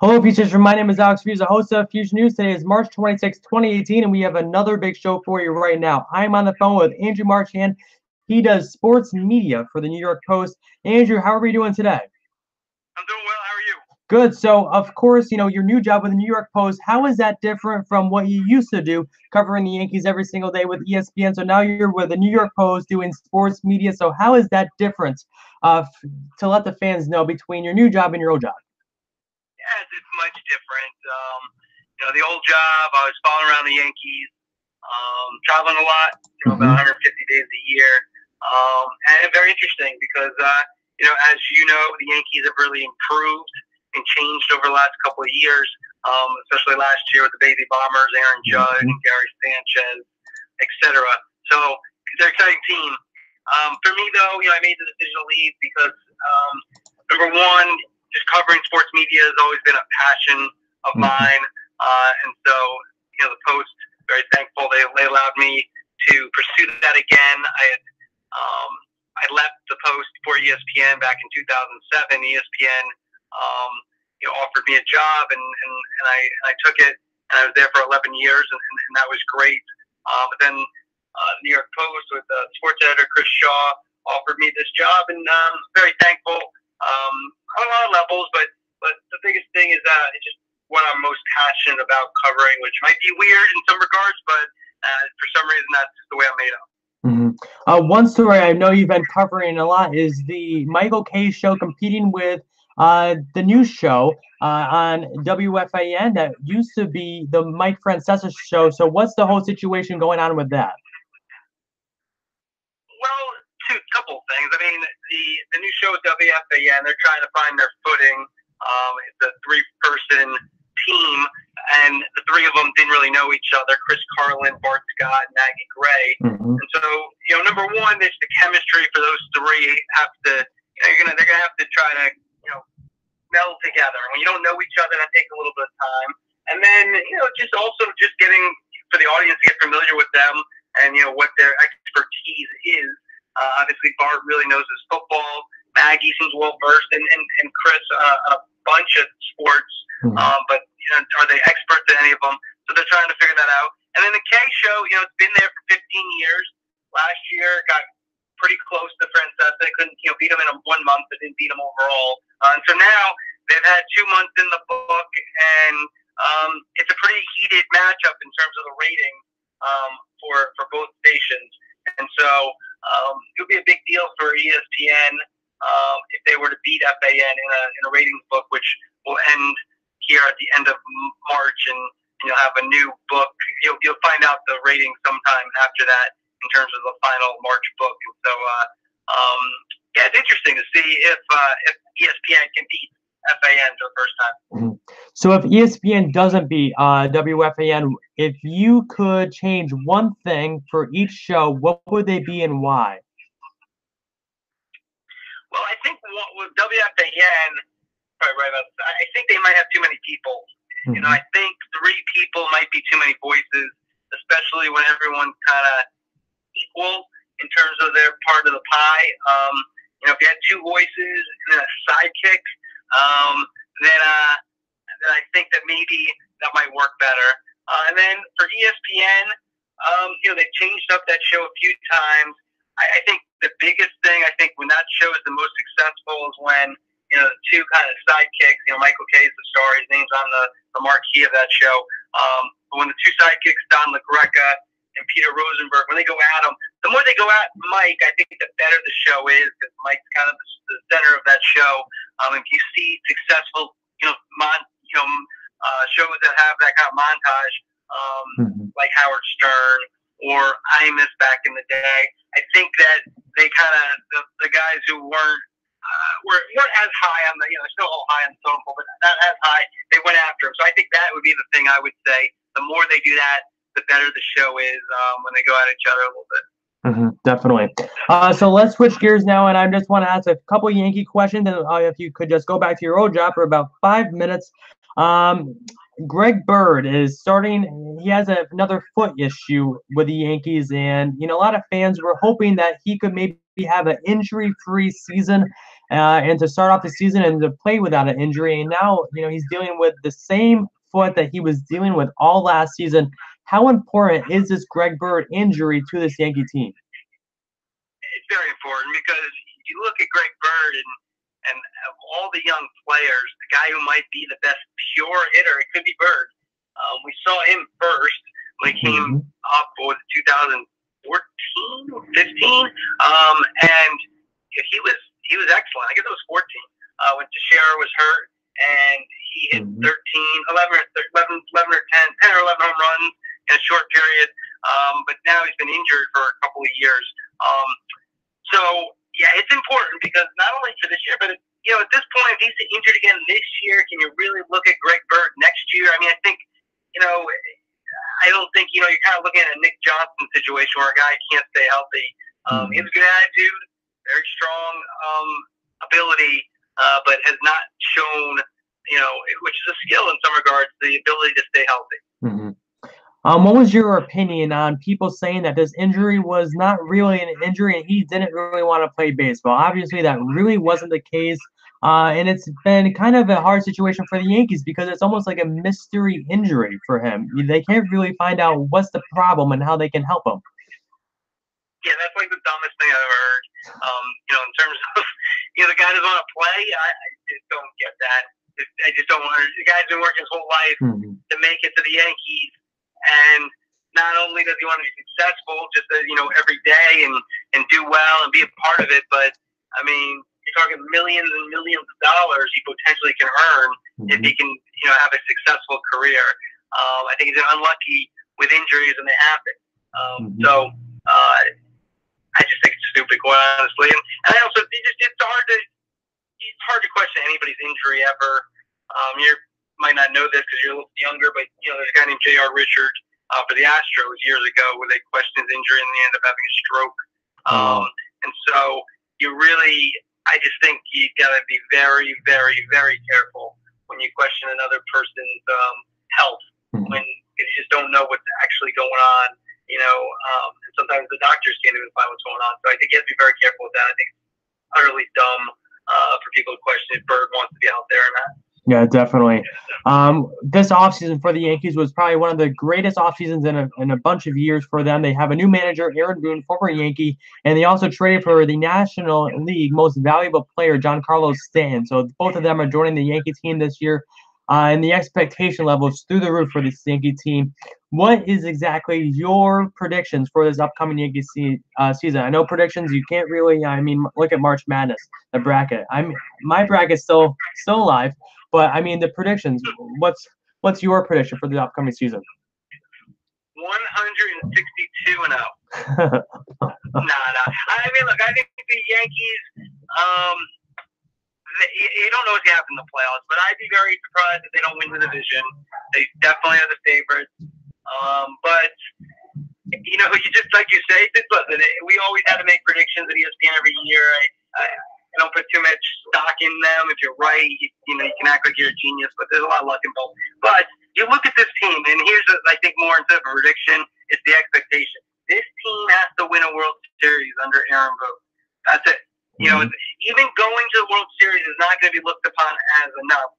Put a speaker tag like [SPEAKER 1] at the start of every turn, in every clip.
[SPEAKER 1] Hello, Feuzion. My name is Alex Feuzion, host of Feuzion News. Today is March 26, 2018, and we have another big show for you right now. I'm on the phone with Andrew Marchand. He does sports media for the New York Post. Andrew, how are we doing today?
[SPEAKER 2] I'm doing well. How are you?
[SPEAKER 1] Good. So, of course, your new job with the New York Post, how is that different from what you used to do, covering the Yankees every single day with ESPN? So now you're with the New York Post doing sports media. So how is that different to let the fans know between your new job and your old job?
[SPEAKER 2] Yeah, it's much different. The old job, I was following around the Yankees, traveling a lot, about 150 days a year. And very interesting because, as you know, the Yankees have really improved and changed over the last couple of years, especially last year with the baby bombers, Aaron Judge, Gary Sanchez, etc. So they're an exciting team. For me, though, I made the decision to leave because, number one, just covering sports media has always been a passion of mine. And so, the Post, very thankful they allowed me to pursue that again. I left the Post for ESPN back in 2007. ESPN, offered me a job, and I took it, and I was there for 11 years, and that was great. But then New York Post with sports editor Chris Shaw offered me this job, and I'm very thankful on a lot of levels. But the biggest thing is that it's just what I'm most passionate about covering, which might be weird in some regards, but for some reason that's just the way I'm made up.
[SPEAKER 1] One story I know you've been covering a lot is the Michael Kay show competing with the news show on WFAN that used to be the Mike Francesa show. So what's the whole situation going on with that?
[SPEAKER 2] Well, a couple of things. I mean, the new show at WFAN, they're trying to find their footing. It's a three-person team, and the three of them didn't really know each other. Chris Carlin, Bart Scott, and Maggie Gray. And so, number one, it's the chemistry for those three have to, they're gonna have to try to, meld together. When you don't know each other, that takes a little bit of time. And then, just getting for the audience to get familiar with them and what their expertise is. Obviously, Bart really knows his football. Maggie seems well versed, and Chris a bunch of sports. But are they experts in any of them? So they're trying to figure that out. And then the K show, it's been there for 15 years. Last year, got pretty close to Francesa. They couldn't beat him in 1 month, but didn't beat him overall. And so now they've had 2 months in the book, and it's a pretty heated matchup in terms of the rating for both stations. And so it would be a big deal for ESPN if they were to beat FAN in a ratings book, which will end here at the end of March, and you'll have a new book. You'll find out the ratings sometime after that in terms of the final March book. And so, it's interesting to see if ESPN can beat FAN for the first time.
[SPEAKER 1] So if ESPN doesn't beat WFAN, if you could change one thing for each show, what would they be and why?
[SPEAKER 2] Well, I think with WFAN, probably right about that, I think they might have too many people. I think 3 people might be too many voices, especially when everyone's kind of equal in terms of their part of the pie. If you had 2 voices and then a sidekick, then I think that maybe that might work better. And then for ESPN, they've changed up that show a few times. I think the biggest thing, when that show is the most successful is when, the 2 kind of sidekicks, Michael Kay is the star, his name's on the marquee of that show. But when the 2 sidekicks, Don LaGreca and Peter Rosenberg, when they go at him, the more they go at Mike, I think the better the show is, because Mike's kind of the center of that show. If you see successful, shows that have that kind of montage, like Howard Stern or Imus back in the day, I think that they kind of the guys who weren't as high on the, still all high on the totem pole, but not as high, they went after him. So I think that would be the thing I would say. The more they do that, the better the show is when they go at each other a little bit.
[SPEAKER 1] Definitely. So let's switch gears now, and I just want to ask a couple Yankee questions. And if you could just go back to your old job for about 5 minutes. Greg Bird is starting. He has another foot issue with the Yankees, and a lot of fans were hoping that he could maybe have an injury-free season. and to start off the season and to play without an injury. And now, he's dealing with the same foot that he was dealing with all last season. How important is this Greg Bird injury to this Yankee team?
[SPEAKER 2] It's very important because you look at Greg Bird and of all the young players, the guy who might be the best pure hitter, it could be Bird. We saw him first when he came up with 2014 or 15, and he was excellent. I guess it was 14 when Teixeira was hurt, and he hit 11 or 10 or 11 home runs in a short period. But now he's been injured for a couple of years. So yeah, it's important because not only for this year, but at this point, if he's injured again this year, can you really look at Greg Bird next year? I mean, I think I don't think you're kind of looking at a Nick Johnson situation where a guy can't stay healthy. He has a good attitude, very strong ability, but has not shown, which is a skill in some regards, the ability to stay healthy.
[SPEAKER 1] What was your opinion on people saying that this injury was not really an injury and he didn't really want to play baseball? Obviously, that really wasn't the case. And it's been kind of a hard situation for the Yankees because it's almost like a mystery injury for him. They can't really find out what's the problem and how they can help him.
[SPEAKER 2] Yeah, that's like the dumbest thing I've ever heard. In terms of, the guy doesn't want to play, I just don't get that. I just don't want to. The guy's been working his whole life to make it to the Yankees. And not only does he want to be successful, just every day and do well and be a part of it, but I mean, you're talking millions and millions of dollars he potentially can earn if he can, have a successful career. I think he's unlucky with injuries and they happen. So I just think it's stupid, quite honestly. And I also it's hard to question anybody's injury ever. You might not know this because you're a little younger, but there's a guy named J.R. Richards for the Astros years ago where they questioned his injury and they ended up having a stroke. And so I just think you got to be very, very, very careful when you question another person's health when you just don't know what's actually going on. And sometimes the doctors can't even find what's going on. So I think you have to be very careful with that. I think it's utterly dumb for people to question if Bird wants to be out there or not.
[SPEAKER 1] Yeah, definitely. This offseason for the Yankees was probably one of the greatest offseasons in a bunch of years for them. They have a new manager, Aaron Boone, former Yankee, and they also traded for the National League most valuable player, Giancarlo Stanton. So both of them are joining the Yankee team this year, and the expectation level is through the roof for this Yankee team. What is exactly your predictions for this upcoming Yankee season? I know predictions you can't really. Look at March Madness, the bracket. My bracket's still alive. But the predictions. What's your prediction for the upcoming season?
[SPEAKER 2] 162-0. Nah. Look, I think the Yankees. You don't know what's going to happen in the playoffs, but I'd be very surprised if they don't win the division. They definitely are the favorites. But you just like you say, listen. We always had to make predictions at ESPN every year. I don't put too much stock in them. If you're right, you can act like you're a genius, but there's a lot of luck involved. But you look at this team, and here's, I think, more instead of a prediction, it's the expectation. This team has to win a World Series under Aaron Boone. That's it. Even going to the World Series is not going to be looked upon as enough.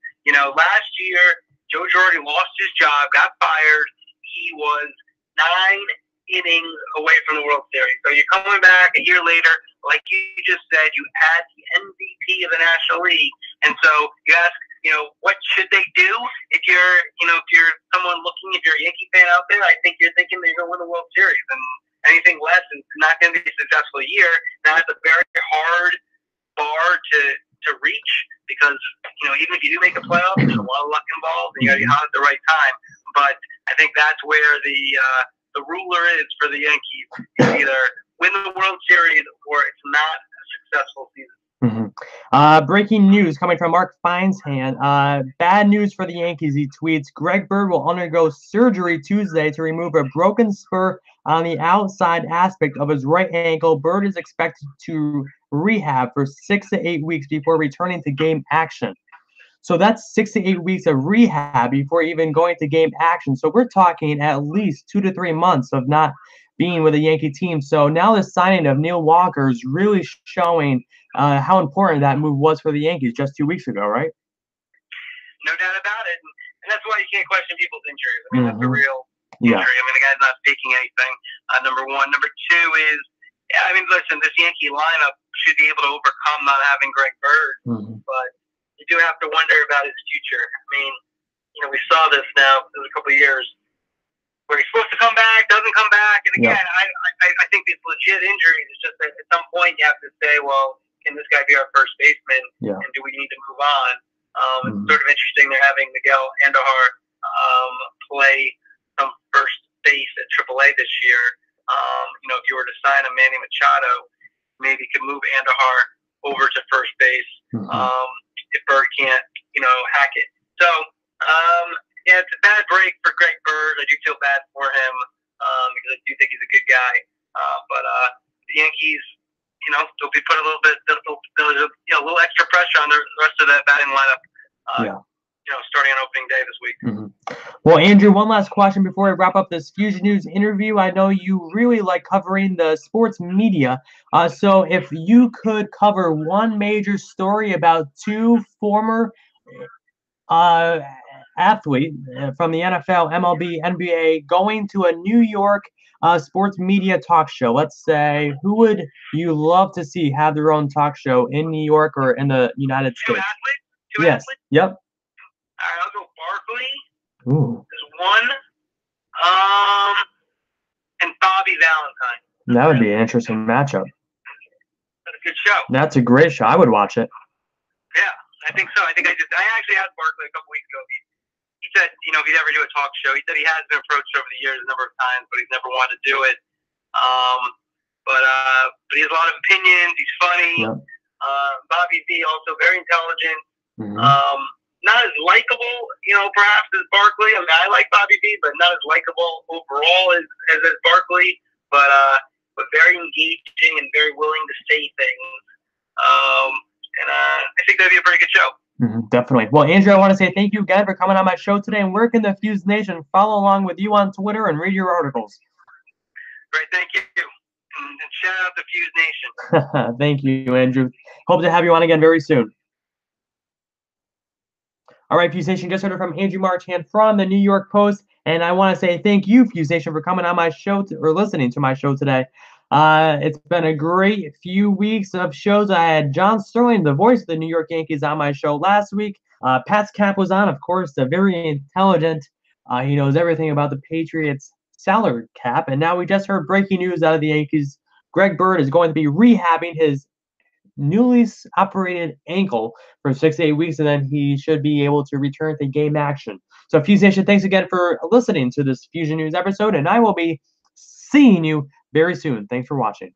[SPEAKER 2] Last year, Joe Girardi lost his job, got fired. He was 9 innings away from the World Series. So you're coming back a year later, like you just said, you add the MVP of the National League, and so you ask, what should they do? If you're someone looking, if you're a Yankee fan out there, I think you're thinking they're going to win the World Series, and anything less is not going to be a successful year. Now it's a very hard bar to reach because even if you do make a playoff, there's a lot of luck involved, and you got to be hot at the right time. But I think that's where the ruler is for the Yankees. It's either win the World Series or it's not a successful season.
[SPEAKER 1] Breaking news coming from Mark Feinshand. Bad news for the Yankees. He tweets, Greg Bird will undergo surgery Tuesday to remove a broken spur on the outside aspect of his right ankle. Bird is expected to rehab for 6 to 8 weeks before returning to game action. So that's 6 to 8 weeks of rehab before even going to game action. So we're talking at least 2 to 3 months of not being with a Yankee team. So now the signing of Neil Walker is really showing how important that move was for the Yankees just 2 weeks ago, right?
[SPEAKER 2] No doubt about it. And that's why you can't question people's injuries. I mean, that's a real injury. I mean, the guy's not faking anything. Number one. Number two is, I mean, listen, this Yankee lineup should be able to overcome not having Greg Bird, but you do have to wonder about his future. I mean, we saw this now. It was a couple of years where he's supposed to come back, doesn't come back. And again, I think these legit injuries. It's just that at some point you have to say, well, can this guy be our first baseman? And do we need to move on? It's sort of interesting they're having Miguel Andujar play some first base at AAA this year. If you were to sign a Manny Machado, maybe you could move Andujar over to first base if Bird can't, hack it. So, yeah, it's a bad break for Greg Bird. I do feel bad for him because I do think he's a good guy. But the Yankees, they'll be put a little bit, there's a little extra pressure on the rest of that batting lineup. Starting on opening day this week.
[SPEAKER 1] Well, Andrew, one last question before I wrap up this Feuzion News interview. I know you really like covering the sports media. So if you could cover one major story about two former athletes from the NFL, MLB, NBA going to a New York sports media talk show, let's say, who would you love to see have their own talk show in New York or in the United States?
[SPEAKER 2] Two athletes?
[SPEAKER 1] Yep.
[SPEAKER 2] All right, I'll go Barkley.
[SPEAKER 1] Ooh.
[SPEAKER 2] There's one. And Bobby Valentine.
[SPEAKER 1] That would be an interesting matchup.
[SPEAKER 2] That's a good show.
[SPEAKER 1] That's a great show. I would watch it.
[SPEAKER 2] Yeah, I think so. I actually asked Barkley a couple weeks ago. He said, if he'd ever do a talk show, he said he has been approached over the years a number of times, but he's never wanted to do it. But he has a lot of opinions. He's funny. Yep. Bobby V, also very intelligent. Not as likable, perhaps as Barkley. I mean, I like Bobby V, but not as likable overall as Barkley. But very engaging and very willing to say things. And I think that'd be a pretty good show.
[SPEAKER 1] Definitely. Well, Andrew, I want to say thank you again for coming on my show today. And where can the Fuse Nation follow along with you on Twitter and read your articles?
[SPEAKER 2] Great, thank you. And shout out to Fuse Nation.
[SPEAKER 1] Thank you, Andrew. Hope to have you on again very soon. All right, Fuse Nation, just heard it from Andrew Marchand from the New York Post. And I want to say thank you, Fuse Nation, for coming on my show or listening to my show today. It's been a great few weeks of shows. I had John Sterling, the voice of the New York Yankees, on my show last week. Pat's Cap was on, of course, very intelligent. He knows everything about the Patriots' salary cap. And now we just heard breaking news out of the Yankees. Greg Bird is going to be rehabbing his newly operated ankle for 6 to 8 weeks, and then he should be able to return to game action. So, Fuse Nation, thanks again for listening to this Feuzion News episode, and I will be seeing you very soon. Thanks for watching.